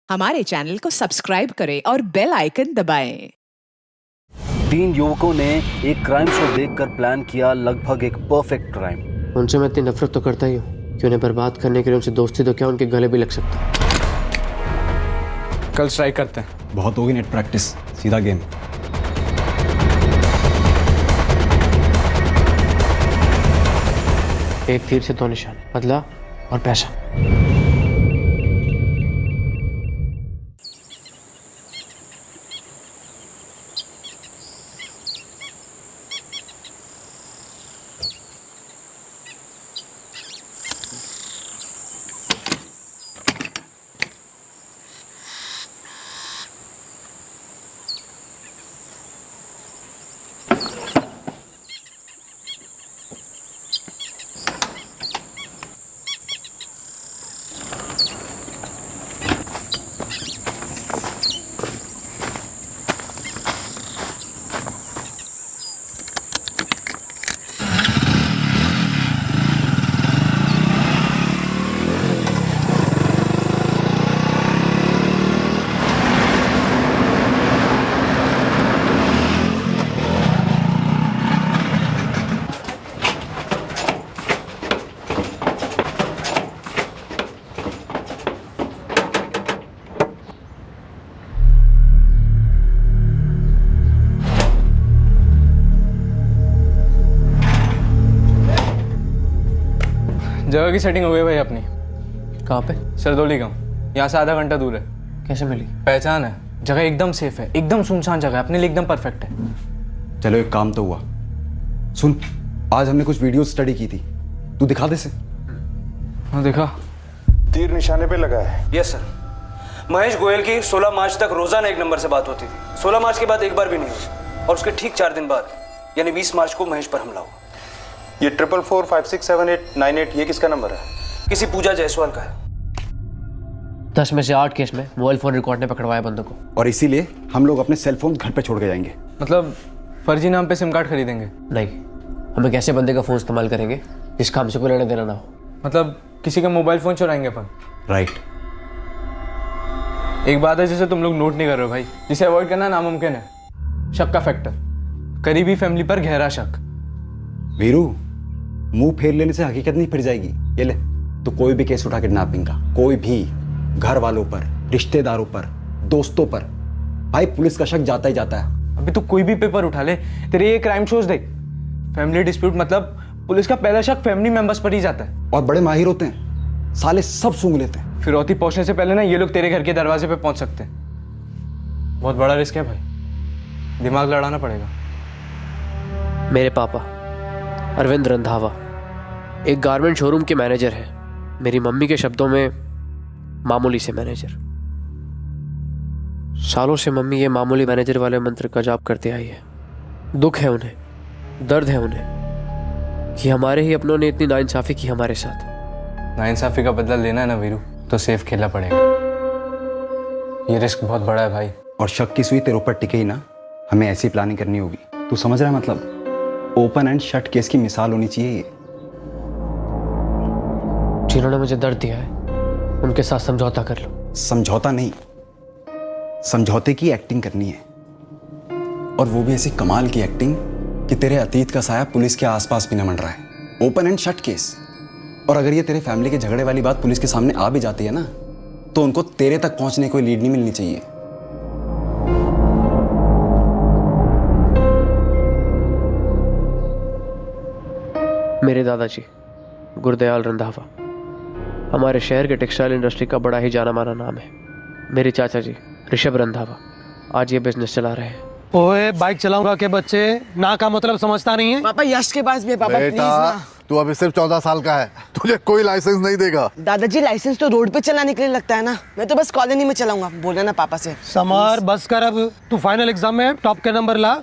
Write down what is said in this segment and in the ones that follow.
हमारे चैनल को सब्सक्राइब करें और बेल आइकन दबाएं। 3 युवकों ने एक क्राइम शो देखकर प्लान किया लगभग एक परफेक्ट क्राइम। उनसे मैं इतनी नफरत तो करता ही हूँ कि उन्हें बर्बाद करने के लिए उनसे दोस्ती तो क्या उनके गले भी लग सकता। कल स्ट्राइक करते हैं। बहुत होगी नेट प्रैक्टिस, सीधा गेम। एक तीर से 2 निशान, बदला और पैसा। जगह की सेटिंग हो गई भाई अपनी। कहाँ पे? सरदौली गांव, यहाँ से आधा घंटा दूर है। कैसे मिली? पहचान है, जगह एकदम सेफ है, एकदम सुनसान जगह है, अपने लिए एकदम परफेक्ट है। चलो एक काम तो हुआ। सुन, आज हमने कुछ वीडियो स्टडी की थी, तू दिखा दे से। हाँ दिखा। तीर निशाने पे लगा है। Yes sir. महेश गोयल की 16 मार्च तक रोजाना एक नंबर से बात होती थी। 16 मार्च के बाद एक बार भी नहीं हुई और उसके ठीक 4 दिन बाद यानी 20 मार्च को महेश पर हमला हुआ। ये 44456789 ये किसका नंबर है? किसी पूजा जायसवाल का है। 10 में से 8 केस में मोबाइल फोन रिकॉर्ड ने पकड़वाया बंदों को। और इसीलिए हम लोग अपने सेल फोन घर पे छोड़ के जाएंगे। मतलब फर्जी नाम पे सिम कार्ड खरीदेंगे? नहीं, हम एक ऐसे बंदे का फोन इस्तेमाल करेंगे जिसका हमसे कोई लेना देना ना हो। मतलब किसी का मोबाइल फोन चुराएंगे अपन? राइट। एक बात है जिसे तुम लोग नोट नहीं कर रहे हो भाई, जिसे अवॉइड करना नामुमकिन है। शक का फैक्टर, करीबी फैमिली पर गहरा शक। वीरू, मुंह फेर लेने से हकीकत नहीं फिर जाएगी। ये ले, तो कोई भी केस उठा किडनैपिंग का, कोई भी, घर वालों पर, रिश्तेदारों पर, दोस्तों पर, भाई पुलिस का शक जाता ही जाता है। अभी तू कोई भी पेपर उठा ले, तेरे ये क्राइम शोज देख, फैमिली डिस्प्यूट मतलब पुलिस का पहला शक फैमिली मेंबर्स पर ही जाता है। और बड़े माहिर होते हैं, साले सब सूंघ लेते हैं। फिरौती पहुंचने से पहले ना ये लोग तेरे घर के दरवाजे पे पहुंच सकते हैं। बहुत बड़ा रिस्क है भाई, दिमाग लड़ाना पड़ेगा। मेरे पापा अरविंद रंधावा एक गारमेंट शोरूम के मैनेजर हैं। मेरी मम्मी के शब्दों में मामूली से मैनेजर। सालों से मम्मी ये मामूली मैनेजर वाले मंत्र का जाप करते आई है। दुख है उन्हें, दर्द है उन्हें कि हमारे ही अपनों ने इतनी नाइंसाफी की हमारे साथ। नाइंसाफी का बदला लेना है ना वीरू, तो सेफ खेलना पड़ेगा। ये रिस्क बहुत बड़ा है भाई। और शक की सुई तेरे ऊपर टिके ही ना, हमें ऐसी प्लानिंग करनी होगी। तू समझ रहा है? मतलब ओपन एंड शट केस की मिसाल होनी चाहिए ये। जिन्होंने मुझे दर्द दिया है उनके साथ समझौता कर लो। समझौता नहीं, समझौते की एक्टिंग करनी है, और वो भी ऐसी कमाल की एक्टिंग कि तेरे अतीत का साया पुलिस के आसपास भी न मंड रहा है। Open and shut case. और अगर ये तेरे फैमिली के झगड़े वाली बात पुलिस के सामने आ भी जाती है ना, तो उनको तेरे तक पहुंचने कोई लीड नहीं मिलनी चाहिए। मेरे दादाजी गुरदयाल रंधावा हमारे शहर के टेक्सटाइल इंडस्ट्री का बड़ा ही जाना माना नाम है। मेरे चाचा जी ऋषभ रंधावा आज ये बिजनेस चला रहे हैं। ओए बाइक चलाऊंगा के बच्चे ना का मतलब समझता नहीं है। पापा यश के पास भी है। पापा प्लीज ना। तू अभी सिर्फ 14 साल का है, तुझे कोई लाइसेंस नहीं देगा। दादाजी लाइसेंस तो रोड पे चलाने के लिए लगता है ना, मैं तो बस कॉलोनी में चलाऊंगा। बोले ना पापा से। समार बस कर अब, तू फाइनल एग्जाम में टॉप के नंबर ला,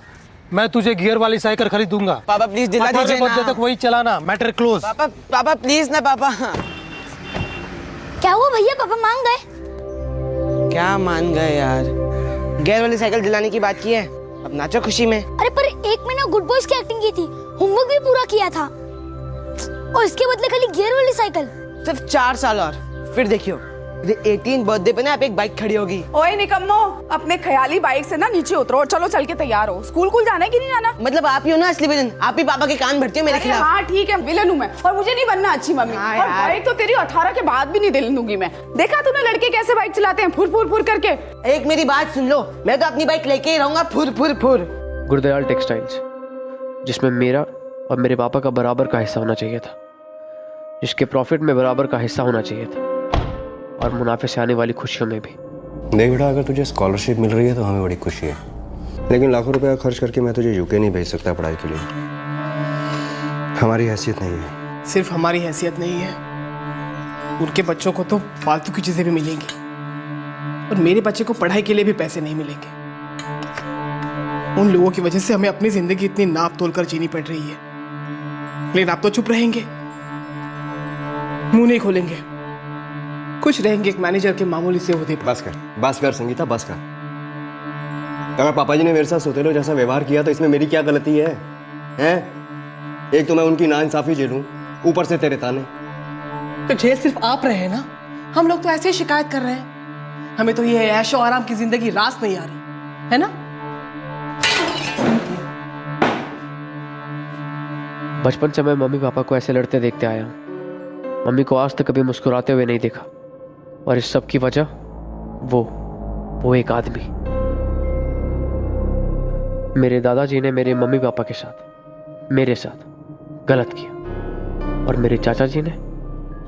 मैं तुझे गियर वाली साइकिल खरीदूंगा। पापा प्लीज दिला दीजिए ना। तक वही चलाना, मैटर क्लोज। पापा प्लीज ना पापा। क्या हुआ भैया, पापा मान गए? क्या मान गए यार, गियर वाली साइकिल दिलाने की बात की है, अब नाचो खुशी में। अरे पर 1 महीना गुड बॉयज की एक्टिंग की थी, होमवर्क भी पूरा किया था और इसके बदले खाली गियर वाली साइकिल। सिर्फ 4 साल और फिर देखियो मेरे 18 बर्थडे पे ना आप एक बाइक खड़ी होगी। ओए निकम्मो, अपने ख्याली बाइक से ना नीचे उतरो और चलो चल के तैयार हो। स्कूल जाना है कि नहीं जाना? मतलब आप ही हो ना असली विलन, आप ही पापा के कान भरती हो मेरे खिलाफ। हाँ ठीक है, विलन हूँ मैं और मुझे नहीं बनना अच्छी मम्मी। हाँ और यार। बाइक तो तेरी 18 के बाद भी नहीं दिल दूंगी मैं। देखा तूने लड़के कैसे बाइक चलाते हैं, फुर फुर फुर करके। एक मेरी बात सुन लो, मैं तो अपनी बाइक लेके ही रहूंगा, फुर फुर फुर। गुरदयाल टेक्सटाइल्स, जिसमें मेरा और मेरे पापा का बराबर का हिस्सा होना चाहिए था, जिसके प्रॉफिट में बराबर का हिस्सा होना चाहिए था, और मुनाफे से आने वाली खुशियों में भी। देख बेटा, अगर तुझे स्कॉलरशिप मिल रही है तो हमें बड़ी खुशी है, लेकिन लाखों रुपया खर्च करके मैं तुझे यूके नहीं भेज सकता पढ़ाई के लिए। हमारी हैसियत नहीं है। सिर्फ हमारी हैसियत नहीं है, उनके बच्चों को तो फालतू की चीजें भी मिलेंगी और मेरे बच्चे को पढ़ाई के लिए भी पैसे नहीं मिलेंगे। उन लोगों की वजह से हमें अपनी जिंदगी इतनी नाप तोल कर जीनी पड़ रही है, लेकिन आप तो चुप रहेंगे, मुंह नहीं खोलेंगे, कुछ रहेंगे एक मैनेजर के मामूली से ओहदे पर। बस कर संगीता, बस कर। अगर पापा जी ने मेरे साथ सोतेलो जैसा व्यवहार किया तो इसमें मेरी क्या गलती है? हैं? एक तो मैं उनकी नाइंसाफी झेलूं, ऊपर से तेरे ताने। तो जेल सिर्फ आप रहे हैं ना, हम लोग तो ऐसे ही शिकायत कर रहे हैं। हमें तो ये ऐशो आराम की जिंदगी रास नहीं आ रही है ना। बचपन से मैं मम्मी पापा को ऐसे लड़ते देखते आया हूँ। मम्मी को आज तक कभी मुस्कुराते हुए नहीं देखा, और इस सब की वजह वो एक आदमी। मेरे दादाजी ने मेरे मम्मी पापा के साथ, मेरे साथ गलत किया, और मेरे चाचा जी ने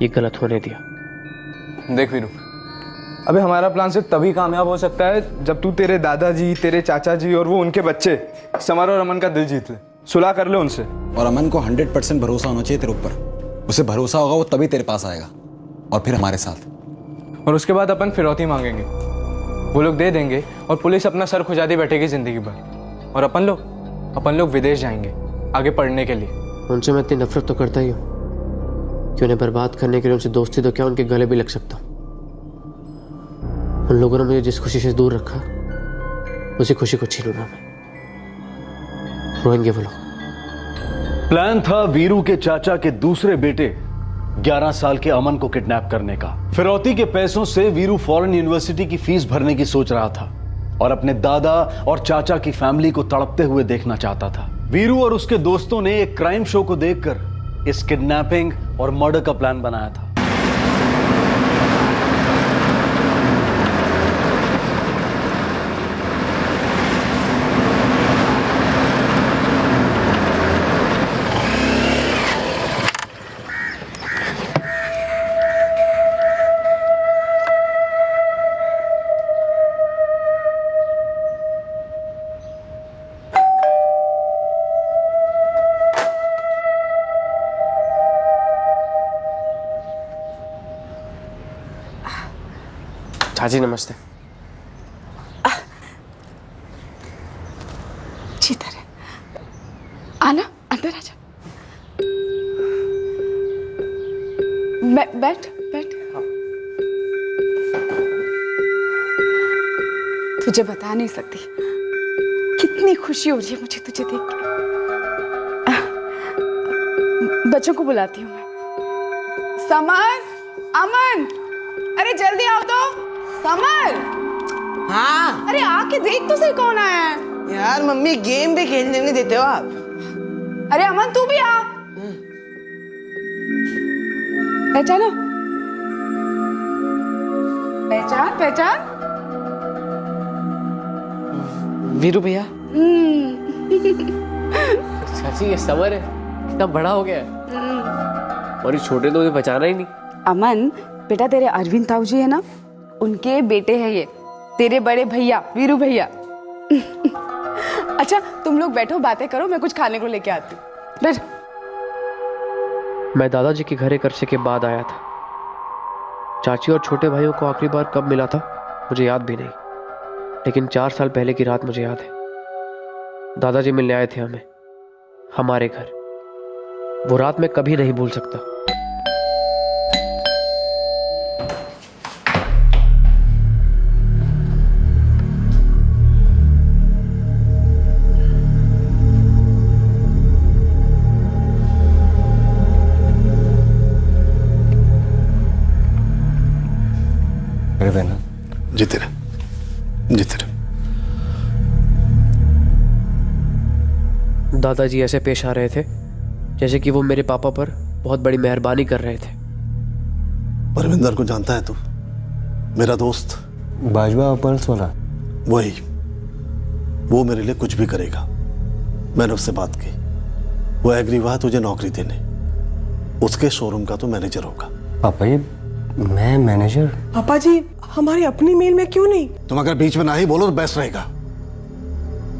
ये गलत होने दिया। देख वीरू, अबे हमारा प्लान सिर्फ तभी कामयाब हो सकता है जब तू तेरे दादाजी, तेरे चाचा जी और वो उनके बच्चे समर और अमन का दिल जीत ले, सुलह कर ले उनसे। और अमन को 100% भरोसा होना चाहिए तेरे ऊपर। उसे भरोसा होगा वो तभी तेरे पास आएगा, और फिर हमारे साथ। और उसके बाद अपन फिरौती मांगेंगे, वो लोग दे देंगे और पुलिस अपना सर खुजाती बैठेगी जिंदगी भर। और अपन लोग विदेश जाएंगे आगे पढ़ने के लिए। उनसे मैं इतनी नफरत तो करता ही हूँ कि उन्हें बर्बाद करने के लिए उनसे दोस्ती तो क्या उनके गले भी लग सकता हूँ। उन लोगों ने मुझे जिस खुशी से दूर रखा, उसी खुशी को छीनूंगा मैं। रोएंगे वो लोग। प्लान था वीरू के चाचा के दूसरे बेटे 11 साल के अमन को किडनैप करने का। फिरौती के पैसों से वीरू फॉरेन यूनिवर्सिटी की फीस भरने की सोच रहा था और अपने दादा और चाचा की फैमिली को तड़पते हुए देखना चाहता था। वीरू और उसके दोस्तों ने एक क्राइम शो को देखकर इस किडनैपिंग और मर्डर का प्लान बनाया था। चाची नमस्ते। चितर आना, अंदर आजा। बैठ। तुझे बता नहीं सकती कितनी खुशी हो रही है मुझे तुझे देख के। बच्चों को बुलाती हूँ मैं। समर, अमन, अरे जल्दी आओ तो। समर। हाँ। अरे आके देख तो सही कौन आया है। यार मम्मी गेम भी खेलने नहीं देते हो आप। अरे अमन तू भी आ। पहचाना? पहचान। वीरू भैया। चाची ये समर है, कितना बड़ा हो गया है, और ये छोटे तो मुझे पहचाना ही नहीं। अमन बेटा, तेरे अरविंद ताऊ जी है ना, उनके बेटे हैं ये, तेरे बड़े भैया वीरू भैया। अच्छा तुम लोग बैठो, बातें करो, मैं कुछ खाने को लेके आती हूँ। बैठ। मैं दादाजी के घर एक अरसे के बाद आया था। चाची और छोटे भाइयों को आखिरी बार कब मिला था मुझे याद भी नहीं, लेकिन 4 साल पहले की रात मुझे याद है। दादाजी मिलने आए थे हमें, हमारे घर। वो रात मैं कभी नहीं भूल सकता। जीते रहे, जीते रहे। दादाजी ऐसे पेश आ रहे थे जैसे कि वो मेरे पापा पर बहुत बड़ी मेहरबानी कर रहे थे। परविंदर को जानता है तू? मेरा दोस्त बाजवा अपर्स वाला। वही, वो मेरे लिए कुछ भी करेगा। मैंने उससे बात की, वो एग्री हुआ तुझे नौकरी देने। उसके शोरूम का तो मैनेजर होगा। पापा जी, मैं मैनेजर? पापा जी, हमारी अपनी मेल में क्यों नहीं? तुम अगर बीच में ना ही बोलो तो बेस्ट रहेगा।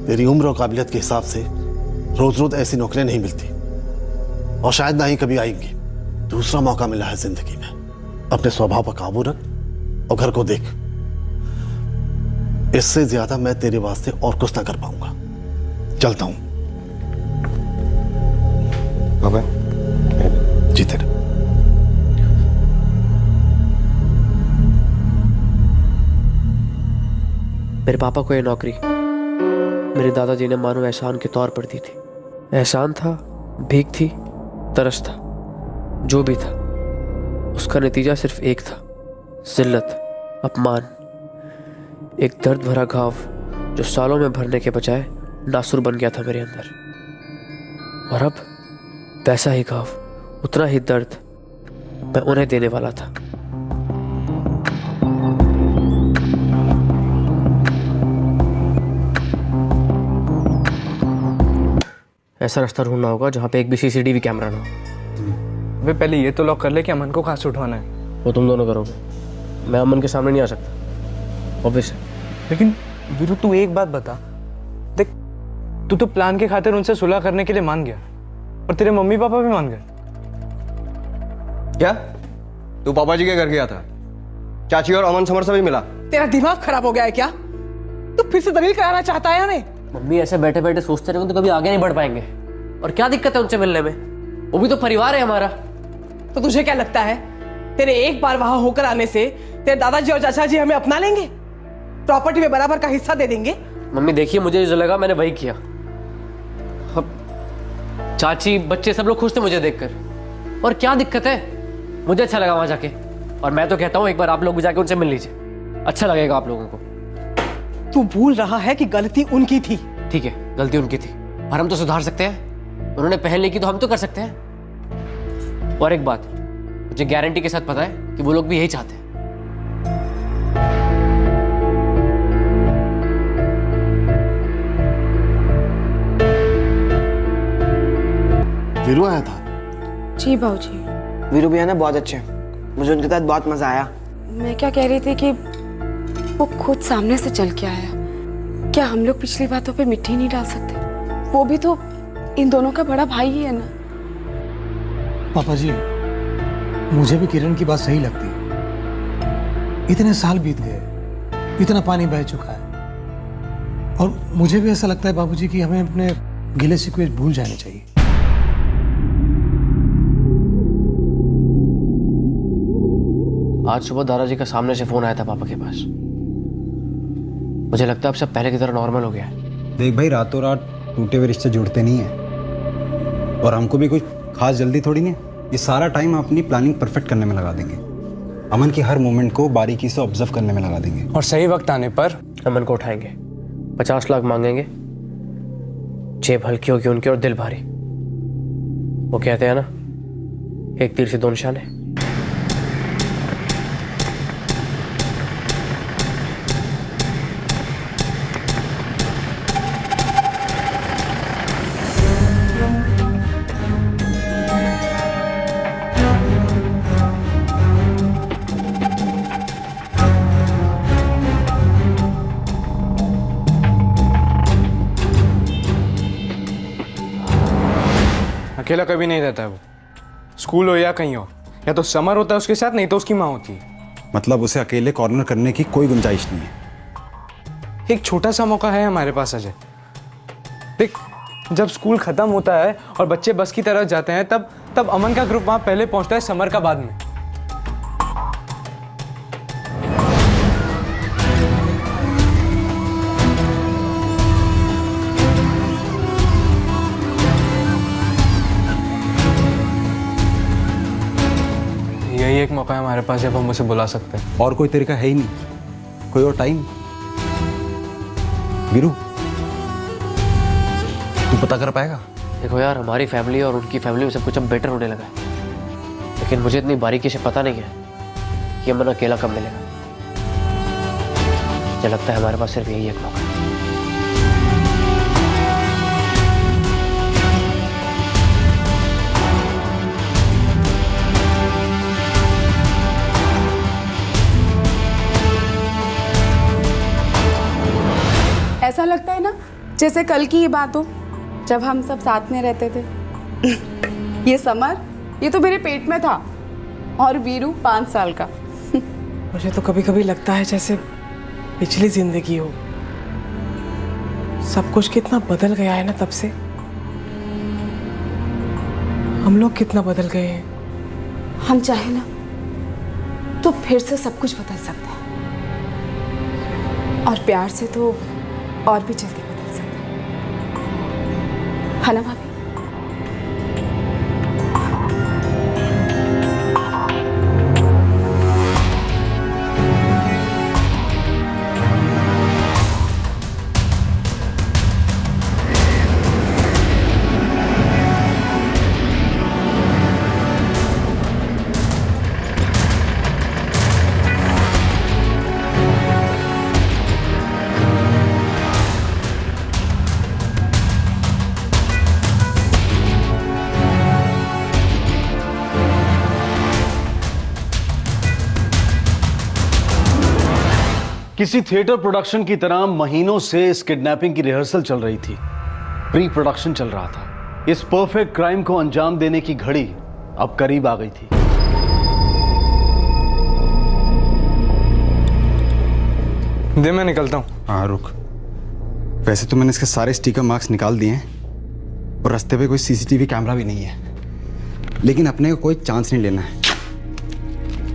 तेरी उम्र और काबिलियत के हिसाब से रोज रोज ऐसी नौकरियां नहीं मिलती, और शायद ना ही कभी आएंगी। दूसरा मौका मिला है जिंदगी में। अपने स्वभाव पर काबू रख और घर को देख। इससे ज्यादा मैं तेरे वास्ते और कुछ ना कर पाऊंगा। चलता हूं। पापा जीते रहे। मेरे पापा को ये नौकरी मेरे दादाजी ने मानो एहसान के तौर पर दी थी। एहसान था, भीख थी, तरस था, जो भी था उसका नतीजा सिर्फ एक था, जिल्लत, अपमान, एक दर्द भरा घाव जो सालों में भरने के बजाय नासुर बन गया था मेरे अंदर। और अब वैसा ही घाव, उतना ही दर्द मैं उन्हें देने वाला था। ऐसा रास्ता ढूंढना होगा जहाँ पे एक भी सीसीटीवी कैमरा ना हो। अबे पहले ये तो लॉक कर ले कि अमन को कहाँ से उठवाना है। वो तुम दोनों करोगे, मैं अमन के सामने नहीं आ सकता, ऑब्वियस है। लेकिन वीरू तू एक बात बता, देख तू तो प्लान के खातिर उनसे सुलह करने के लिए मान गया, और तेरे मम्मी पापा भी मान गए। क्या तू पापा जी के घर गया था? चाची और अमन समर से भी मिला? तेरा दिमाग खराब हो गया है क्या? तू फिर से दलील कराना चाहता है हमें? मम्मी ऐसे बैठे बैठे सोचते रहेंगे तो कभी आगे नहीं बढ़ पाएंगे। और क्या दिक्कत है उनसे मिलने में? वो भी तो परिवार है हमारा। तो तुझे क्या लगता है तेरे एक बार वहां होकर आने से तेरे दादाजी और चाचा जी हमें अपना लेंगे, प्रॉपर्टी में बराबर का हिस्सा दे देंगे? मम्मी देखिए, मुझे जो लगा मैंने वही किया। अब चाची, बच्चे सब लोग खुश थे मुझे देखकर, और क्या दिक्कत है? मुझे अच्छा लगा वहां जाके, और मैं तो कहता हूँ एक बार आप लोग भी जाके उनसे मिल लीजिए, अच्छा लगेगा आप लोगों को। तू भूल रहा है कि गलती उनकी थी। ठीक है, गलती उनकी थी, पर हम तो सुधार सकते हैं। उन्होंने पहल नहीं की तो हम तो कर सकते हैं। और एक बात मुझे गारंटी के साथ पता है कि वो लोग भी यही चाहते हैं। वीरू आया था? जी बाबूजी। वीरू भैया ना बहुत अच्छे हैं, मुझे उनके साथ बहुत मजा आया। मैं क्या कह रही थी कि वो खुद सामने से चल के आया। क्या हम लोग पिछली बातों पे मिट्टी नहीं डाल सकते? वो भी तो इन दोनों का बड़ा भाई ही है ना। पापा जी, मुझे भी किरण की बात सही लगती है। इतने साल बीत गए, इतना पानी बह चुका है, और मुझे भी ऐसा लगता है बाबूजी कि हमें अपने गिले शिकवे भूल जाने चाहिए। आज सुबह दादाजी का सामने से फोन आया था पापा के पास। मुझे लगता है अब सब पहले की तरह नॉर्मल हो गया है। देख भाई, रातों रात टूटे हुए रिश्ते जुड़ते नहीं हैं, और हमको भी कोई खास जल्दी थोड़ी नहीं। ये सारा टाइम हम अपनी प्लानिंग परफेक्ट करने में लगा देंगे। अमन की हर मूवमेंट को बारीकी से ऑब्जर्व करने में लगा देंगे, और सही वक्त आने पर अमन को उठाएंगे, 50 लाख मांगेंगे, जेब हल्की होगी उनकी और दिल भारी। वो कहते हैं ना, एक तीर से दो निशाने। अकेला कभी नहीं रहता है वो, स्कूल हो या कहीं हो, या तो समर होता है उसके साथ, नहीं तो उसकी माँ होती है। मतलब उसे अकेले कॉर्नर करने की कोई गुंजाइश नहीं है। एक छोटा सा मौका है हमारे पास अजय। देख, जब स्कूल खत्म होता है और बच्चे बस की तरफ जाते हैं, तब अमन का ग्रुप वहां पहले पहुंचता है, समर का बाद में। यही एक मौका है हमारे पास जब हम उसे बुला सकते हैं। और कोई तरीका है ही नहीं। For your time. वीरू, तू पता कर पाएगा? देखो यार, हमारी फैमिली और उनकी फैमिली में सब कुछ अब बेटर होने लगा है, लेकिन मुझे इतनी बारीकी से पता नहीं है कि अमन अकेला कब मिलेगा। मुझे लगता है हमारे पास सिर्फ यही एक मौका है। ऐसा लगता है ना जैसे कल की ये बात हो, जब हम सब साथ में रहते थे। ये समर, ये तो मेरे पेट में था, और वीरू 5 साल का। मुझे तो कभी कभी लगता है जैसे पिछली जिंदगी हो। सब कुछ कितना बदल गया है ना तब से। हम लोग कितना बदल गए हैं। हम चाहे ना तो फिर से सब कुछ बदल सकते हैं, और प्यार से तो और भी जल्दी बदल सकते हैं, है ना भाभी? किसी थिएटर प्रोडक्शन की तरह महीनों से इस किडनैपिंग की रिहर्सल चल रही थी, प्री प्रोडक्शन चल रहा था। इस परफेक्ट क्राइम को अंजाम देने की घड़ी अब करीब आ गई थी। दे, मैं निकलता हूं। हाँ रुक, वैसे तो मैंने इसके सारे स्टिकर मार्क्स निकाल दिए हैं और रास्ते पे कोई सीसीटीवी कैमरा भी नहीं है, लेकिन अपने को कोई चांस नहीं लेना है।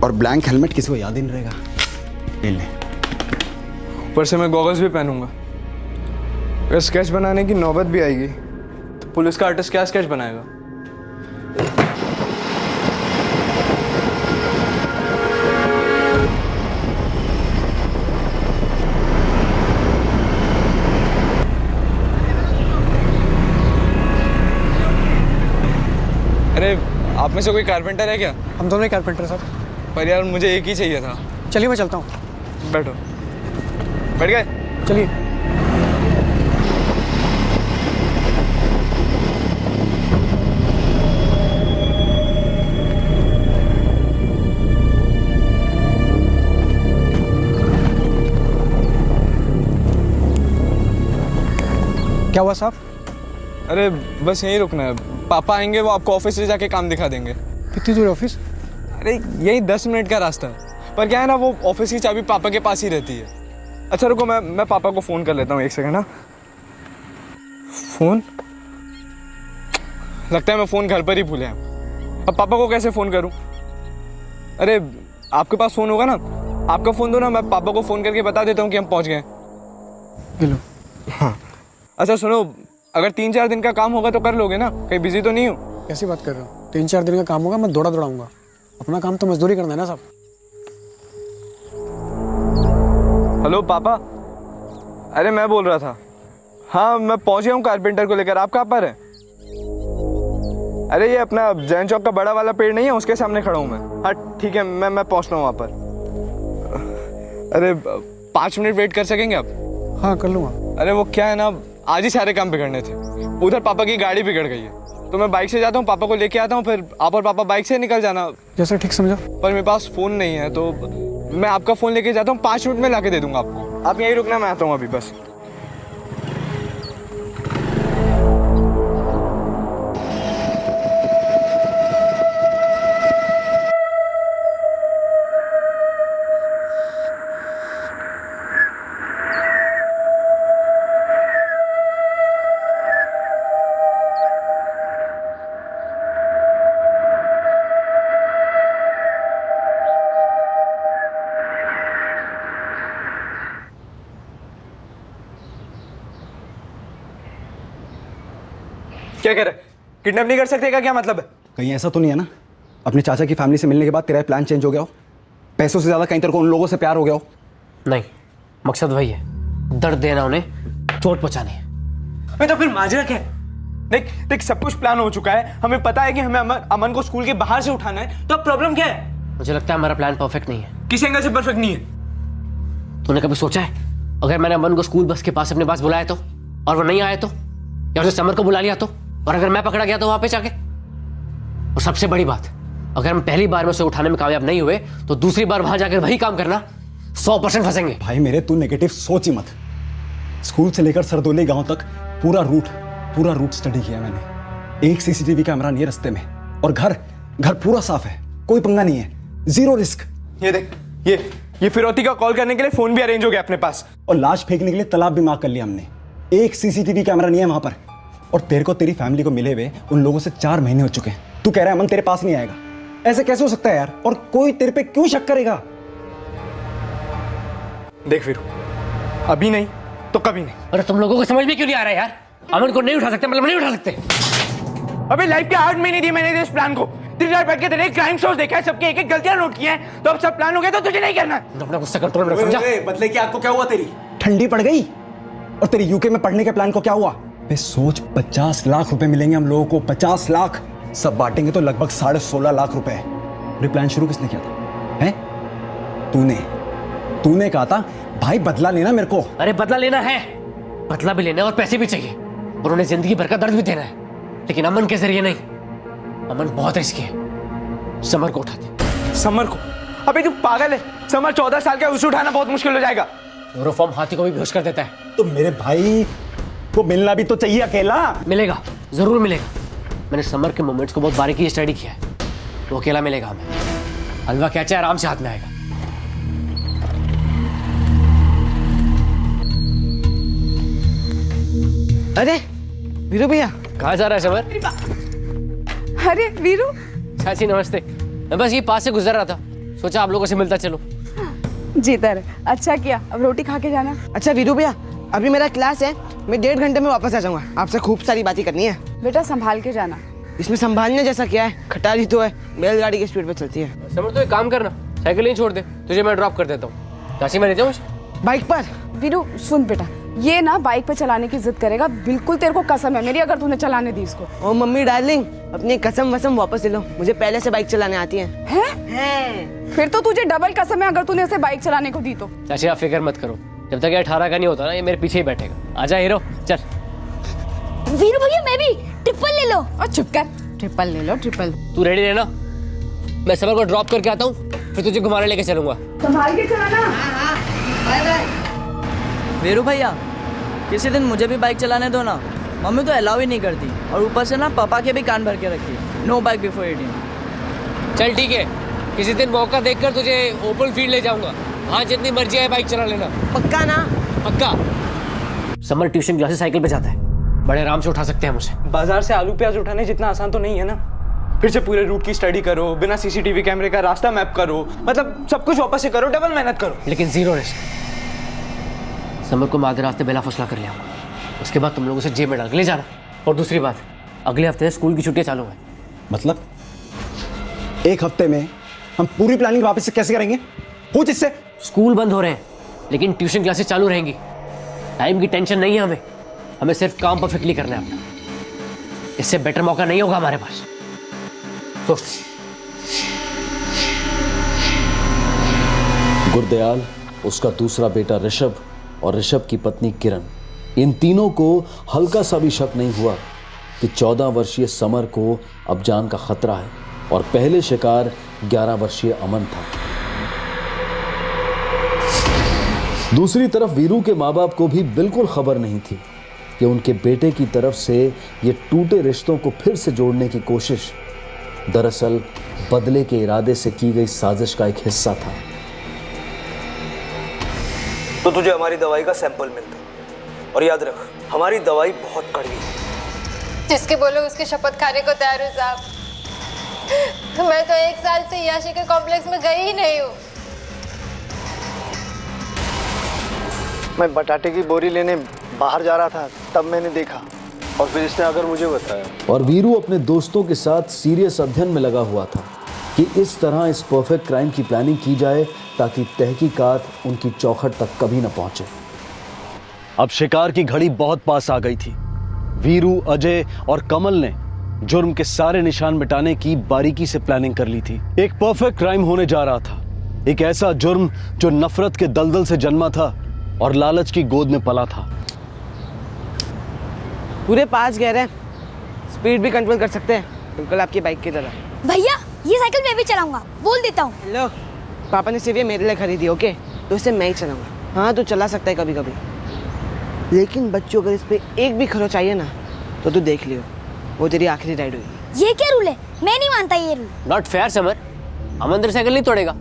और ब्लैंक हेलमेट किसी को याद ही नहीं रहेगा। ले ले। ऊपर से मैं गॉगल्स भी पहनूंगा। अगर स्केच बनाने की नौबत भी आएगी तो पुलिस का आर्टिस्ट क्या स्केच बनाएगा? अरे, आप में से कोई कारपेंटर है क्या? हम दोनों ही कारपेंटर सर। पर यार मुझे एक ही चाहिए था। चलिए मैं चलता हूँ। बैठो। बैठ गए? चलिए। क्या हुआ साहब? अरे बस यहीं रुकना है, पापा आएंगे, वो आपको ऑफिस ले जाके काम दिखा देंगे। कितनी दूर है ऑफिस? अरे यही 10 मिनट का रास्ता है, पर क्या है ना, वो ऑफिस की चाबी पापा के पास ही रहती है। अच्छा रुको, मैं पापा को फ़ोन कर लेता हूँ, एक सेकंड ना। फ़ोन? लगता है मैं फ़ोन घर पर ही भूले हैं। अब पापा को कैसे फ़ोन करूँ? अरे आपके पास फ़ोन होगा ना, आपका फ़ोन दो ना, मैं पापा को फ़ोन करके बता देता हूँ कि हम पहुँच गए। हेलो। हाँ अच्छा सुनो, अगर 3-4 दिन का काम होगा तो कर लोगे ना? कहीं बिजी तो नहीं हो? कैसी बात कर रहे हो? 3-4 दिन का काम होगा, मैं दौड़ाऊंगा। अपना काम तो मजदूरी करना है ना साहब। हेलो पापा, अरे मैं बोल रहा था, हाँ मैं पहुंच गया हूँ कारपेंटर को लेकर। आप कहाँ पर हैं? अरे ये अपना जैन चौक का बड़ा वाला पेड़ नहीं है, उसके सामने खड़ा हूँ मैं। हाँ ठीक है, मैं पहुँच रहा हूँ वहाँ पर। अरे 5 मिनट वेट कर सकेंगे आप? हाँ कर लूँगा। अरे वो क्या है ना, आज ही सारे काम बिगड़ने थे। उधर पापा की गाड़ी बिगड़ गई है, तो मैं बाइक से जाता हूँ, पापा को लेके आता हूँ, फिर आप और पापा बाइक से निकल जाना। जैसा ठीक समझो। पर मेरे पास फ़ोन नहीं है, तो मैं आपका फ़ोन लेके जाता हूँ, 5 मिनट में लाके दे दूँगा आपको। आप यहीं रुकना, मैं आता हूँ अभी बस। क्या कह रहे? किडनैप नहीं कर सकते का क्या मतलब है? कहीं ऐसा तो नहीं है ना अपने चाचा की फैमिली से मिलने के बाद तेरा प्लान चेंज हो गया हो? पैसों से ज़्यादा कहीं तेरे को उन लोगों से प्यार हो गया हो? नहीं, मकसद वही है, दर्द देना उन्हें, चोट पहुंचानी है। मैं तो फिर माजरा क्या है? देख देख, सब कुछ प्लान हो चुका है, हमें पता है कि हमें अमन को स्कूल के बाहर से उठाना है, तो अब प्रॉब्लम क्या है? मुझे लगता है हमारा प्लान परफेक्ट नहीं है। किस एंगल से परफेक्ट नहीं है? तूने कभी सोचा है अगर मैंने अमन को स्कूल बस के पास अपने पास बुलाया तो, और वो नहीं आया तो, या उसे समर को बुला लिया तो, और अगर मैं पकड़ा गया तो वहां पे जाके? और सबसे बड़ी बात, अगर हम पहली बार में उसे उठाने में कामयाब नहीं हुए तो दूसरी बार वहां जाकर वही काम करना, 100% फंसेंगे। भाई मेरे, तू नेगेटिव सोच ही मत। स्कूल से लेकर सरदोली गांव तक पूरा रूट स्टडी किया मैंने। एक सीसीटीवी कैमरा नहीं है रास्ते में, और घर पूरा साफ है, कोई पंगा नहीं है, जीरो रिस्क। ये देख, ये फिरौती का कॉल करने के लिए फोन भी अरेंज हो गया अपने पास, और लाश फेंकने के लिए तालाब भी मार्क कर लिया हमने। एक सीसीटीवी कैमरा नहीं है वहां पर, और तेरे को तेरी फैमिली को मिले हुए उन लोगों से 4 महीने हो चुके हैं। तू कह रहा है अमन तेरे पास नहीं आएगा? ऐसे कैसे हो सकता है यार? और कोई तेरे पे क्यों शक करेगा? देख वीरू, अभी नहीं तो कभी नहीं। अरे तुम लोगों को समझ में क्यों नहीं आ रहा है यार? अमन को नहीं उठा सकते, मतलब नहीं उठा सकते। अबे लाइफ के 8 महीने दिए मैंने इस प्लान को। 3 बार बैठ के तेरे क्राइम शोज देखा है, सबके एक गलतियां नोट की हैं, तो अब सब प्लान हो गया तो तुझे नहीं करना है। अपना गुस्सा कंट्रोल में रख, समझा? बदले की आग को क्या हुआ तेरी? ठंडी पड़ गई? और तेरी यूके में पढ़ने के प्लान को क्या हुआ? बे सोच, 50 लाख रुपए मिलेंगे हम लोगों को, 50 लाख। सब बांटेंगे तो लगभग 16.5 लाख रुपए। और प्लान शुरू किसने किया था? हैं? तूने कहा था भाई बदला लेना मेरे को। अरे बदला लेना है, बदला भी लेना है और पैसे भी चाहिए, और उन्हें जिंदगी भर का दर्द भी देना है, लेकिन अमन के जरिए नहीं। अमन बहुत रिस्की है, समर को उठा दे। समर को? अबे तू पागल है, समर 14 साल का है, उसे उठाना बहुत मुश्किल हो जाएगा। क्लोरोफॉर्म हाथी को भी बेहोश कर देता है। तो मेरे भाई को मिलना भी तो चाहिए अकेला। मिलेगा, जरूर मिलेगा। मैंने समर के मोमेंट्स को बहुत बारीकी से स्टडी किया है, वो अकेला मिलेगा हमें। हलवा कैचा आराम से हाथ में आएगा। अरे वीरू भैया, कहाँ जा रहा है समर? अरे वीरू, चाची नमस्ते। मैं बस ये पास से गुजर रहा था, सोचा आप लोगों से मिलता चलो। जीतर, अच्छा किया, अब रोटी खा के जाना। अच्छा वीरू भैया, अभी मेरा क्लास है, मैं 1.5 घंटे में वापस आ जाऊंगा। आपसे खूब सारी बातें करनी है। बेटा संभाल के जाना। इसमें संभालने जैसा क्या है? खटारी तो है, बैलगाड़ी की स्पीड पे चलती है। समर तो एक काम करना, साइकिल ही छोड़ दे, तुझे मैं ड्रॉप कर देता हूँ। चाची मैं ले जाऊँ बाइक पर? वीरू सुन बेटा, ये ना बाइक पे चलाने की जिद करेगा, बिल्कुल तेरे को कसम है मेरी, अगर तूने चलाने दी इसको। ओ मम्मी डार्लिंग, अपनी कसम वसम वापस ले लो, मुझे पहले से बाइक चलाने आती है। हैं? फिर तो तुझे डबल कसम है अगर तूने इसे बाइक चलाने को दी तो। चाची आप फिक्र मत करो, जब तक ये 18 का नहीं होता ना, ये मेरे पीछे ही बैठेगा। आजा हीरो, चल। वीरू भैया मैं भी ट्रिपल ले लो। और चुप कर, ट्रिपल ले लो, ट्रिपल। तू रेडी रहना, मैं समर को ड्रॉप करके आता हूँ, फिर तुझे घुमाने लेके चलूंगा। संभाल के चलाना। वीरू भैया, किसी दिन मुझे भी बाइक चलाने दो ना, मम्मी तो अलाउ ही नहीं करती, और ऊपर से ना पापा के भी कान भर के रखी, नो बाइक बिफोर 18। चल ठीक है, किसी दिन मौका देखकर तुझे ओपन फील्ड ले जाऊंगा, हाँ जितनी मर्जी है बाइक चला लेना। पक्का ना? पक्का। समर ट्यूशन क्लासेस साइकिल पे जाता है, बड़े आराम से उठा सकते हैं हम उसे। बाजार से आलू प्याज उठाने जितना आसान तो नहीं है ना। फिर से पूरे रूट की स्टडी करो, बिना सीसीटीवी कैमरे का रास्ता मैप करो, मतलब सब कुछ वापस से करो, डबल मेहनत करो। लेकिन जीरो रिस्क। समर को मैं आधे रास्ते बेला फसला कर लिया, उसके बाद तुम लोगों से जेब में डाल के ले जाना। और दूसरी बात, अगले हफ्ते स्कूल की छुट्टियां चालू है। मतलब 1 हफ्ते में हम पूरी प्लानिंग वापस से कैसे करेंगे? कुछ इससे स्कूल बंद हो रहे हैं, लेकिन ट्यूशन क्लासेस चालू रहेंगी। टाइम की टेंशन नहीं है हमें सिर्फ काम परफेक्टली करना है अपना। इससे बेटर मौका नहीं होगा हमारे पास। तो गुरदयाल, उसका दूसरा बेटा ऋषभ और ऋषभ की पत्नी किरण, इन तीनों को हल्का सा भी शक नहीं हुआ कि 14 वर्षीय समर को अब जान का खतरा है, और पहले शिकार 11 वर्षीय अमन था। दूसरी तरफ वीरू के माँ बाप को भी बिल्कुल खबर नहीं थी कि उनके बेटे की तरफ से ये टूटे रिश्तों को फिर से जोड़ने की कोशिश दरअसल बदले के इरादे से की गई साजिश का एक हिस्सा था। तो तुझे हमारी दवाई का सैंपल मिलता, और याद रख, हमारी दवाई बहुत कड़वी है। जिसके बोलो उसकी शपथ खाने को तैयार हूँ साहब। मैं तो 1 साल से याशी के कॉम्प्लेक्स में गई ही नहीं हूँ। मैं बटाटे की बोरी लेने बाहर जा रहा था, तब मैंने देखा, और फिर इसने अगर मुझे बताया। और वीरू अपने दोस्तों के साथ सीरियस अध्ययन में लगा हुआ था कि इस तरह इस परफेक्ट क्राइम की प्लानिंग की जाए ताकि तहकीकात उनकी चौखट तक कभी न पहुंचे। अब शिकार की घड़ी बहुत पास आ गई थी। वीरू, अजय और कमल ने जुर्म के सारे निशान मिटाने की बारीकी से प्लानिंग कर ली थी। एक परफेक्ट क्राइम होने जा रहा था, एक ऐसा जुर्म जो नफरत के दलदल से जन्मा था और लालच की गोद में पला था। पूरे 5 गियर हैं, स्पीड भी कंट्रोल कर सकते हैं, बिल्कुल आपकी बाइक की तरह। भैया ये साइकिल मैं भी चलाऊंगा, बोल देता हूँ। हेलो, पापा ने सिर्फ ये मेरे लिए खरीदी, ओके? तो इसे मैं ही चलाऊंगा। हाँ, तू चला सकता है कभी कभी, लेकिन बच्चों अगर इस पे एक भी खरो चाहिए ना तो तू देख लियो, वो तेरी आखिरी राइड होगी। ये क्या रूल है? मैं नहीं मानता ये रूल। नॉट फेयर समर, अमन तेरी साइकिल नहीं तोड़ेगा,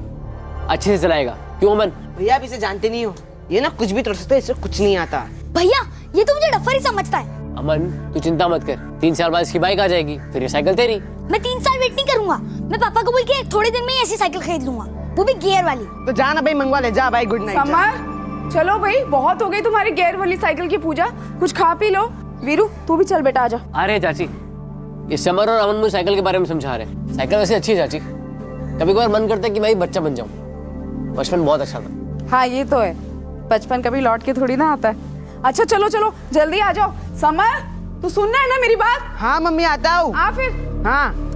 अच्छे से चलाएगा। क्यों अमन? भैया आप इसे जानते नहीं हो, ये ना कुछ भी तोड़ सकता है, इससे कुछ नहीं आता। भैया ये तो मुझे डफर ही समझता है। अमन तू चिंता मत कर, 3 साल बाद इसकी बाइक आ जाएगी, फिर ये साइकिल तेरी। मैं 3 साल वेट नहीं करूंगा, मैं पापा को बोल के थोड़े दिन में ही ऐसी साइकिल खरीद लूंगा, वो भी गियर वाली। तो जा ना भाई, मंगवा ले, जा भाई, गुड नाइट। समर चलो भाई, बहुत हो गई तुम्हारी गियर वाली साइकिल की पूजा, कुछ खा पी लो। वीरू तू भी चल बेटा, आजा। अरे चाची, ये समर और अमन मुझे साइकिल के बारे में समझा रहे हैं। साइकिल वैसे अच्छी है चाची, कभी कभार मन करता है कि मैं भी बच्चा बन जाऊं। बचपन बहुत अच्छा था। हाँ ये तो है, बचपन कभी लौट के थोड़ी ना आता है। अच्छा चलो चलो जल्दी आ जाओ। समर तू सुनना है ना मेरी बात? हाँ मम्मी, आता हूँ। हाँ फिर। हाँ।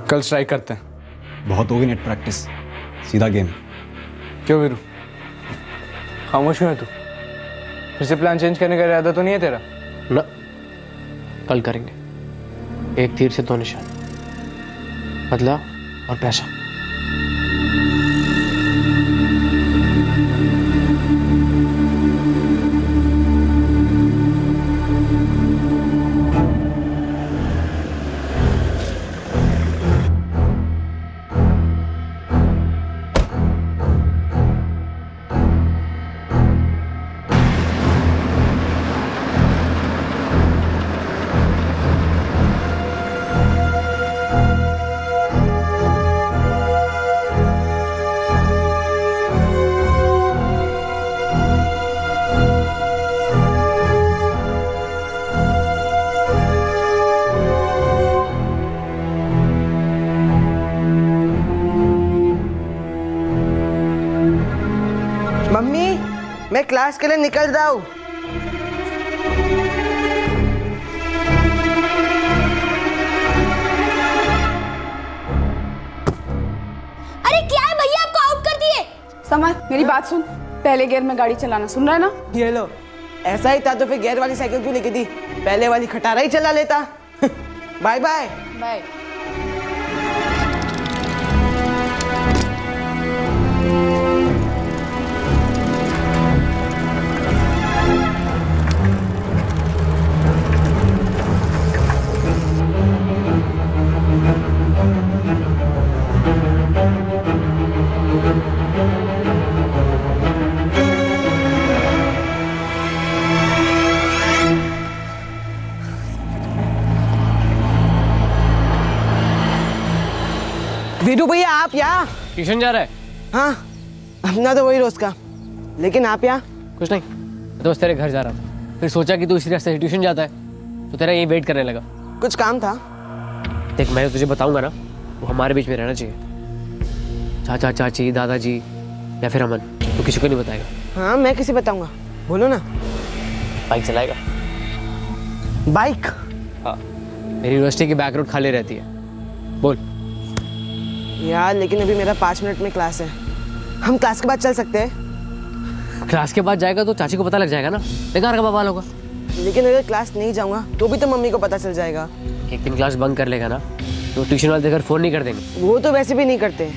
कल स्ट्राइक करते हैं। बहुत होगी नेट प्रैक्टिस, सीधा गेम। क्यों वीरू, खामोश क्यों है तू? फिर से प्लान चेंज करने का इरादा तो नहीं है तेरा? ना, कल करेंगे। एक तीर से 2 निशान, बदला और पैसा। मम्मी मैं क्लास के लिए निकल रहा हूँ। अरे क्या है भैया, आपको आउट कर दिए। समर मेरी बात सुन, पहले गियर में गाड़ी चलाना, सुन रहा है ना? ये लो, ऐसा ही था तो फिर गियर वाली साइकिल क्यों लेके दी? पहले वाली खटारा ही चला लेता। Bye bye. बाय। वीरू भैया आप यहाँ? ट्यूशन जा रहा है? हाँ, अपना तो वही रोज का, लेकिन आप यहाँ? कुछ नहीं, मैं तो बस तेरे घर जा रहा था, फिर सोचा कि तू इसी रास्ते से ट्यूशन जाता है तो तेरा यही वेट करने लगा। कुछ काम था? देख मैं तुझे बताऊंगा ना, वो हमारे बीच में रहना चाहिए। चाचा चाची दादाजी या फिर अमन, तो किसी को नहीं बताएगा। हाँ मैं किसे बताऊंगा, बोलो ना। बाइक चलाएगा? बाइक? हाँ, मेरी यूनिवर्सिटी की बैक रोड खाली रहती है, बोल। यार लेकिन अभी मेरा 5 मिनट में क्लास है, हम क्लास के बाद चल सकते हैं? क्लास के बाद जाएगा तो चाची को पता लग जाएगा ना, बेकार का बवाल होगा। लेकिन अगर क्लास नहीं जाऊंगा तो भी तो मम्मी को पता चल जाएगा। एक दिन क्लास बंक कर लेगा ना तो ट्यूशन वाले देखकर फ़ोन नहीं कर देंगे। वो तो वैसे भी नहीं करते,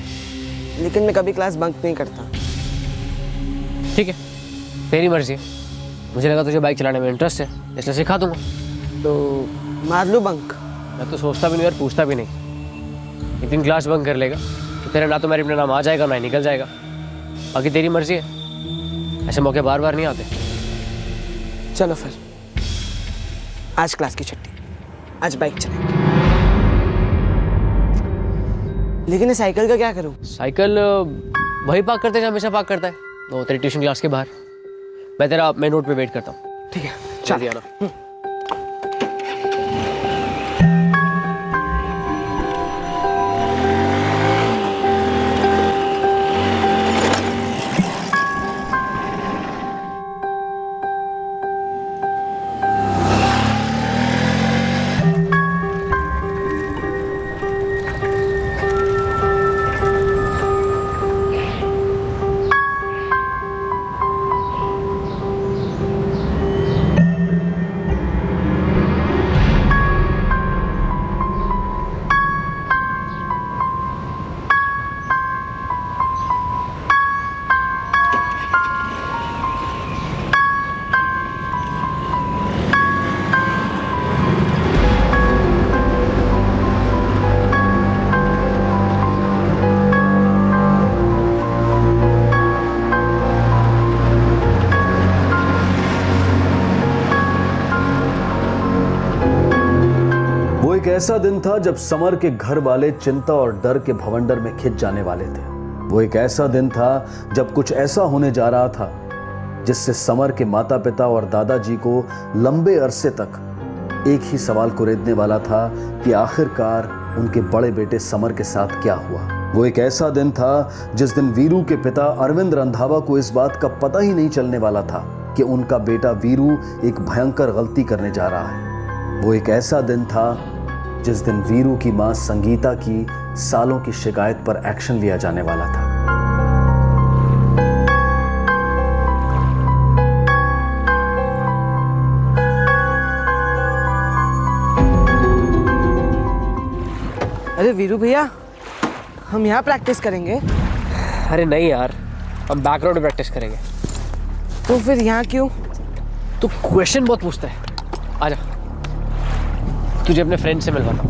लेकिन मैं कभी क्लास बंक नहीं करता। ठीक है, तेरी मर्जी। मुझे लगा तुझे बाइक चलाने में इंटरेस्ट है, इसलिए सिखा दूंगा। तो मार लूँ बंक? मैं तो सोचता भी नहीं और पूछता भी नहीं। एक दिन क्लास बंक कर लेगा तो तेरा ना तो मेरे अपने नाम आ जाएगा ना ही निकल जाएगा। बाकी तेरी मर्जी है, ऐसे मौके बार बार नहीं आते। चलो फिर। आज क्लास की छुट्टी, आज बाइक चलाएंगे। लेकिन ये साइकिल का क्या करूं? साइकिल वही पार्क करते हैं, हमेशा पार्क करता है, वो तेरी ट्यूशन क्लास के बाहर। मैं तेरा मेन रोड पे वेट करता हूँ। ठीक है, चल चल दिया ना। एक ऐसा दिन था जब समर के घर वाले चिंता और डर के भवंडर में खिंच जाने वाले थे। वो एक ऐसा दिन था जब कुछ ऐसा होने जा रहा था जिससे समर के माता पिता और दादाजी को लंबे अरसे तक एक ही सवाल कुरेदने वाला था कि आखिरकार उनके बड़े बेटे समर के साथ क्या हुआ। वो एक ऐसा दिन था जिस दिन वीरू के पिता अरविंद रंधावा को इस बात का पता ही नहीं चलने वाला था कि उनका बेटा वीरू एक भयंकर गलती करने जा रहा है। वो एक ऐसा दिन था जिस दिन वीरू की मां संगीता की सालों की शिकायत पर एक्शन लिया जाने वाला था। अरे वीरू भैया, हम यहाँ प्रैक्टिस करेंगे? अरे नहीं यार, हम बैकग्राउंड में प्रैक्टिस करेंगे। तो फिर यहाँ क्यों? तू क्वेश्चन बहुत पूछता है। आजा, तुझे अपने फ्रेंड से मिलवाता हूँ।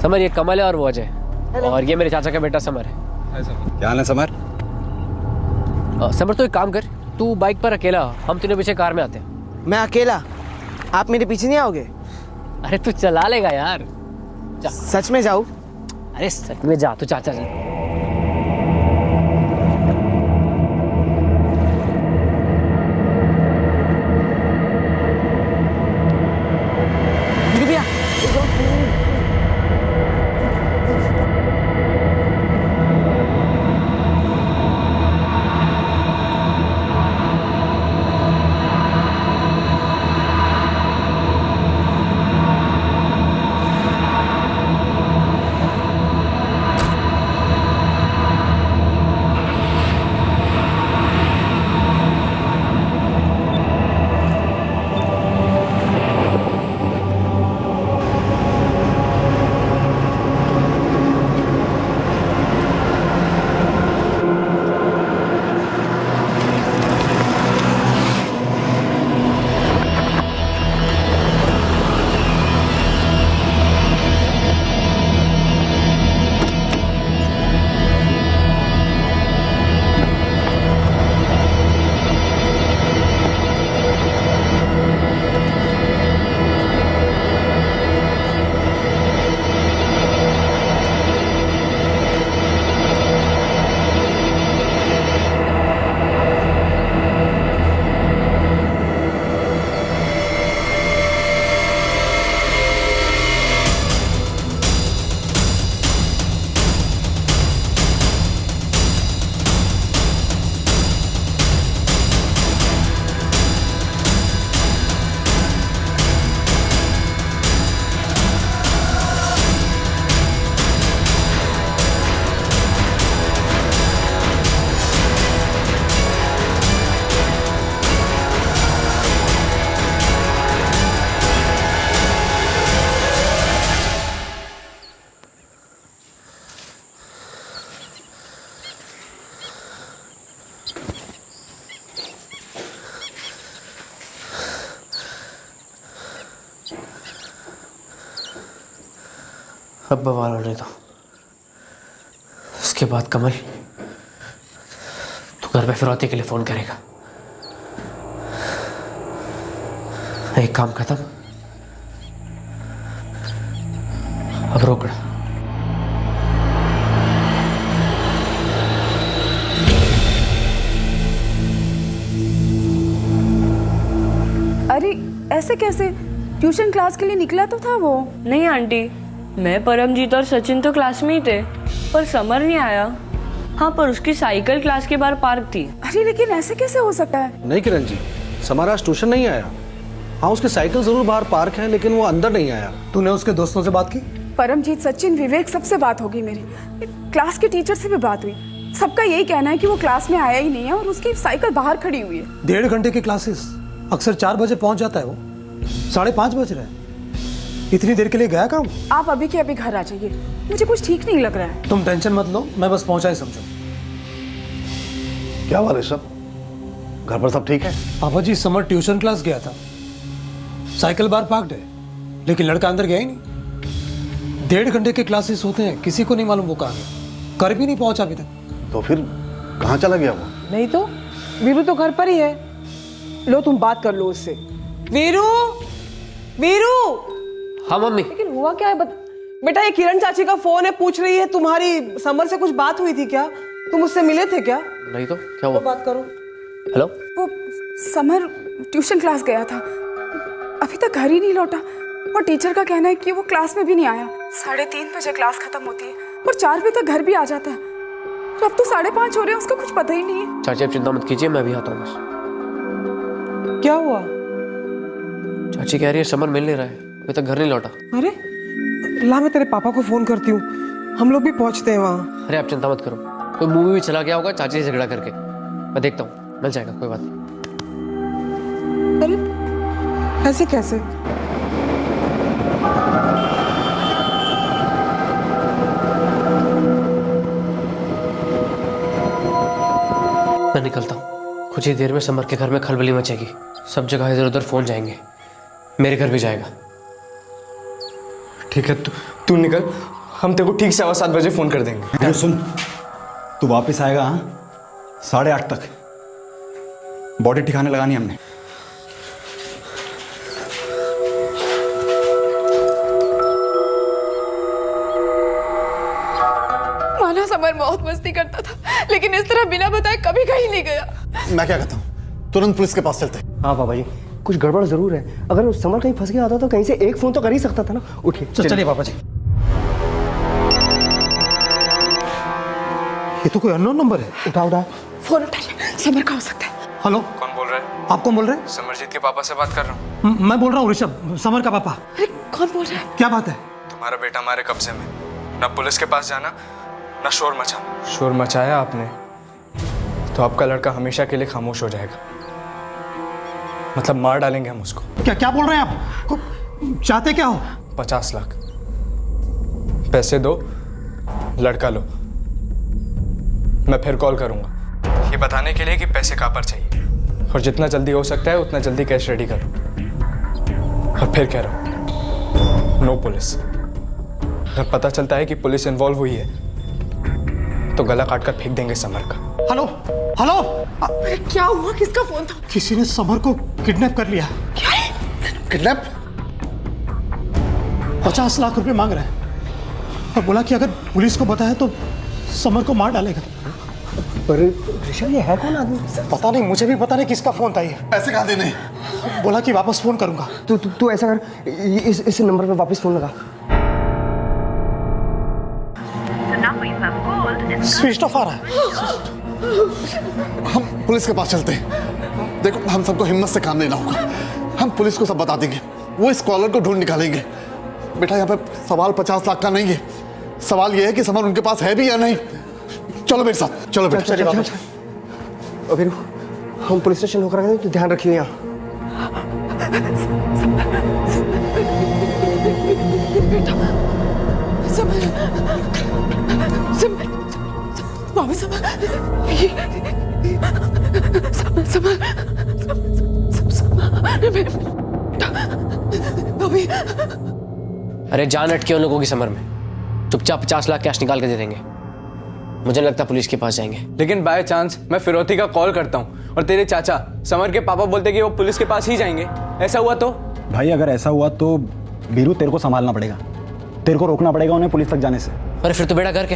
समर, ये कमल है और वो अजय, और ये मेरे चाचा का बेटा समर है। क्या हाल है समर? समर, तो एक काम कर, तू बाइक पर अकेला, हम तीनों पीछे कार में आते हैं। मैं अकेला? आप मेरे पीछे नहीं आओगे? अरे तू चला लेगा यार। सच में जाऊँ? अरे सच में जा, तू चाचा जी। अब बवाल होने दो, उसके बाद कमल तू घर पे फिरौती के लिए फोन करेगा। एक काम खत्म, अब रोकड़ा। अरे ऐसे कैसे? ट्यूशन क्लास के लिए निकला तो था वो। नहीं आंटी, मैं परमजीत और सचिन तो क्लास में ही थे, पर समर नहीं आया। हाँ, पर उसकी साइकिल क्लास के बाहर पार्क थी। अरे लेकिन ऐसे कैसे हो सकता है? नहीं किरण जी, समर आज ट्यूशन नहीं आया। हाँ, उसकी साइकिल जरूर बाहर पार्क है, लेकिन वो अंदर नहीं आया। तूने उसके दोस्तों से बात की? परमजीत, सचिन, विवेक सबसे बात होगी मेरी। क्लास के टीचर से भी बात हुई। सबका यही कहना है कि वो क्लास में आया ही नहीं है और उसकी साइकिल बाहर खड़ी हुई है। 1.5 घंटे की क्लासेस, अक्सर 4 बजे पहुंच जाता है वो। 5:30 बज रहे हैं, इतनी देर के लिए गया काम? आप अभी के अभी घर आ जाइए, मुझे कुछ ठीक नहीं लग रहा है। तुम टेंशन मत लो, मैं बस पहुंचा ही समझो। क्या हुआ ऋषभ, घर पर सब ठीक है? पापा जी, समर ट्यूशन क्लास गया था, साइकिल बाहर पार्क्ड है, लेकिन लड़का अंदर गया ही नहीं। 1.5 घंटे के क्लासेस होते हैं, किसी को नहीं मालूम वो कहाँ गया। घर भी नहीं पहुंचा अभी तक। तो फिर कहाँ चला गया वो? नहीं तो वीरू तो घर पर ही है। लो तुम बात कर लो उससे। वीरू, वीरू। हाँ मम्मी। लेकिन हुआ क्या है? बेटा, ये किरण चाची का फोन है, पूछ रही है तुम्हारी समर से कुछ बात हुई थी क्या? तुम उससे मिले थे क्या? नहीं तो क्या हुआ? तो बात करो। हेलो। वो समर ट्यूशन क्लास गया था, अभी तक घर ही नहीं लौटा। और टीचर का कहना है कि वो क्लास में भी नहीं आया। 3:30 बजे क्लास खत्म होती है और 4 बजे तक घर भी आ जाता है। अब तो 5:30 हो रहे हैं, उसका कुछ पता ही नहीं है। चाची आप चिंता मत कीजिए, मैं भी आता हूँ बस। क्या हुआ? चाची कह रही है समर मिल नहीं रहा है, अभी तक घर नहीं लौटा। अरे ला, मैं तेरे पापा को फोन करती हूँ, हम लोग भी पहुंचते हैं वहाँ। अरे आप चिंता मत करो, कोई मूवी भी चला गया होगा चाची से झगड़ा करके। मैं देखता हूँ, मिल जाएगा, कोई बात नहीं। अरे ऐसे कैसे? मैं निकलता हूँ, कुछ ही देर में समर के घर में खलबली मचेगी। सब जगह इधर उधर फोन जाएंगे, मेरे घर भी जाएगा। ठीक है, तू निकल, हम तेरे को ठीक 7:15 बजे फोन कर देंगे। अरे सुन, तू वापस आएगा हाँ 8:30 तक। बॉडी ठिकाने लगानी हमने। माना समर बहुत मस्ती करता था, लेकिन इस तरह बिना बताए कभी कहीं नहीं गया। मैं क्या कहता हूँ, तुरंत पुलिस के पास चलते हैं। हाँ पापा जी, कुछ गड़बड़ जरूर है। अगर उस समर कहीं फंस गया होता तो कहीं से एक फोन तो कर ही सकता था ना। उठिए चलिए पापा जी। ये तो कोई अननोन नंबर है। उठा। फोन उठाइए, समर का हो सकता है। हेलो, कौन बोल रहा है? आप कौन बोल रहे हैं? समरजीत के पापा से बात कर रहा हूँ। मैं बोल रहा हूँ ऋषभ, समर का पापा। अरे कौन बोल रहा है? क्या बात है? तुम्हारा बेटा हमारे कब्जे में, ना पुलिस के पास जाना, ना शोर मचाना। शोर मचाया आपने तो आपका लड़का हमेशा के लिए खामोश हो जाएगा, मतलब मार डालेंगे हम उसको। क्या बोल रहे हैं आप? चाहते क्या हो? 50 लाख पैसे दो, लड़का लो। मैं फिर कॉल करूंगा ये बताने के लिए कि पैसे कहाँ पर चाहिए, और जितना जल्दी हो सकता है उतना जल्दी कैश रेडी करो। और फिर कह रहा हूं, नो पुलिस। अगर पता चलता है कि पुलिस इन्वॉल्व हुई है तो गला काट कर फेंक देंगे समर का। Hello hello. अरे क्या हुआ? किसका फोन था? किसी ने समर को किडनैप कर लिया। क्या है? किडनैप? 50 लाख रुपए मांग रहे हैं और बोला कि अगर पुलिस को बताया तो समर को मार डालेगा। पर ऋषभ, ये है कौन आदमी? पता नहीं, मुझे भी पता नहीं किसका फोन था ये। पैसे कहाँ देने? बोला कि वापस फोन करूंगा। तू ऐसा कर, इस नंबर पे वापस फोन लगा। स्विच ऑफ आ रहा है। हम पुलिस के पास चलते हैं। देखो, हम सबको हिम्मत से काम लेना होगा। हम पुलिस को सब बता देंगे, वो इस कॉलर को ढूंढ निकालेंगे। बेटा, यहाँ पे सवाल 50 लाख का नहीं है, सवाल ये है कि समर उनके पास है भी या नहीं। चलो मेरे साथ, चलो बेटा। चल। अभी हम पुलिस स्टेशन होकर आए, तो ध्यान रखिए यहाँ। अरे जान अटकी उन लोगों की समर में, चुपचाप 50 लाख कैश निकाल के दे देंगे। मुझे लगता पुलिस के पास जाएंगे। लेकिन बाय चांस मैं फिरौती का कॉल करता हूँ और तेरे चाचा समर के पापा बोलते कि वो पुलिस के पास ही जाएंगे, ऐसा हुआ तो? भाई अगर ऐसा हुआ तो वीरू तेरे को संभालना पड़ेगा, तेरे को रोकना पड़ेगा उन्हें पुलिस तक जाने से। अरे फिर तो बेड़ा करके,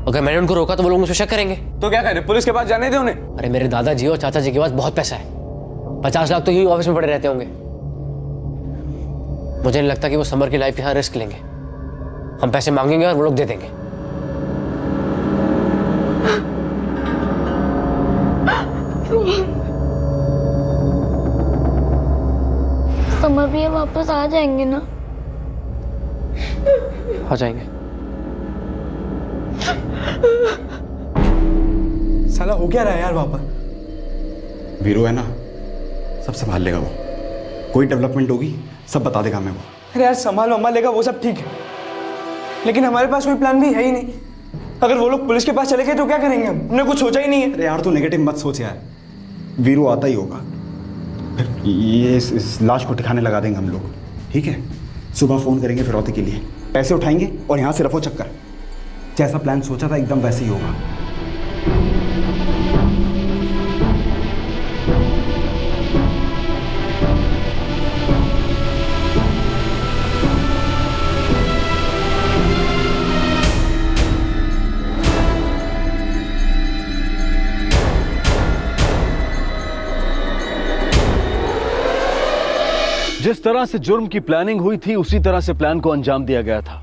अगर मैंने उनको रोका तो वो लोग मुझे शक करेंगे। तो क्या करें, पुलिस के पास जाने दे उन्हें। अरे मेरे दादाजी और चाचा जी के पास बहुत पैसा है, 50 लाख तो यही ऑफिस में पड़े रहते होंगे। मुझे नहीं लगता कि वो समर की लाइफ के साथ रिस्क लेंगे। हम पैसे मांगेंगे और वो लोग दे देंगे। समर भैया वापस आ जाएंगे ना? आ जाएंगे। साला हो क्या रहा है यार वहां पर? वीरू है ना, सब संभाल लेगा वो। कोई डेवलपमेंट होगी सब बता देगा मैं वो। अरे यार संभाल लेगा वो सब ठीक है, लेकिन हमारे पास कोई प्लान भी है ही नहीं। अगर वो लोग पुलिस के पास चले गए तो क्या करेंगे हम? हमने कुछ सोचा ही नहीं है। अरे यार तू नेगेटिव मत सोच यार, वीरू आता ही होगा, फिर ये इस लाश को ठिकाने लगा देंगे हम लोग, ठीक है? सुबह फ़ोन करेंगे फिरौती के लिए, पैसे उठाएंगे और यहाँ से रफो चक्कर। जैसा प्लान सोचा था एकदम वैसे ही होगा। जिस तरह से जुर्म की प्लानिंग हुई थी उसी तरह से प्लान को अंजाम दिया गया था,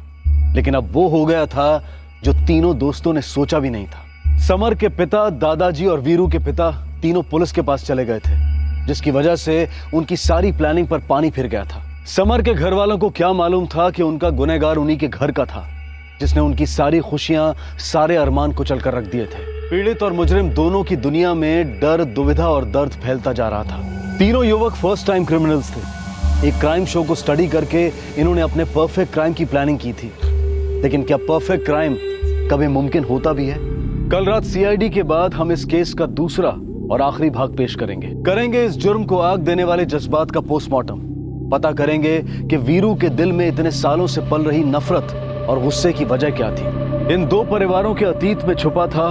लेकिन अब वो हो गया था जो तीनों दोस्तों ने सोचा भी नहीं था। समर के पिता, दादाजी और वीरू के पिता तीनों पुलिस के पास चले गए थे, जिसकी वजह से उनकी सारी प्लानिंग पर पानी फिर गया था। समर के घर वालों को क्या मालूम था कि उनका गुनहगार उन्हीं के घर का था, जिसने उनकी सारी खुशियां, सारे अरमान कुचल कर रख दिए थे। पीड़ित और मुजरिम दोनों की दुनिया में डर, दुविधा और दर्द फैलता जा रहा था। तीनों युवक फर्स्ट टाइम क्रिमिनल्स थे। एक क्राइम शो को स्टडी करके इन्होंने अपने परफेक्ट क्राइम की प्लानिंग की थी, लेकिन क्या परफेक्ट क्राइम कभी मुमकिन होता भी है? कल रात सीआईडी के बाद हम इस केस का दूसरा और आखिरी भाग पेश करेंगे इस जुर्म को आग देने वाले जज्बात का पोस्टमार्टम। पता करेंगे कि वीरू के दिल में इतने सालों से पल रही नफरत और गुस्से की वजह क्या थी। इन दो परिवारों के अतीत में छुपा था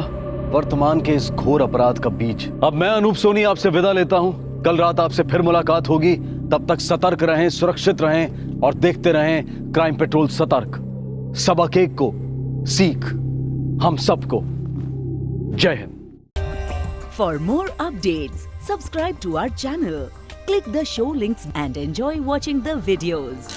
वर्तमान के इस घोर अपराध का बीज। अब मैं अनूप सोनी आपसे विदा लेता हूं। कल रात आपसे फिर मुलाकात होगी। तब तक सतर्क रहें, सुरक्षित रहें और देखते रहें क्राइम पेट्रोल सतर्क। सबक एक को सीख हम सबको। जय Hind. For more updates, subscribe to our channel, click the show links and enjoy watching the videos.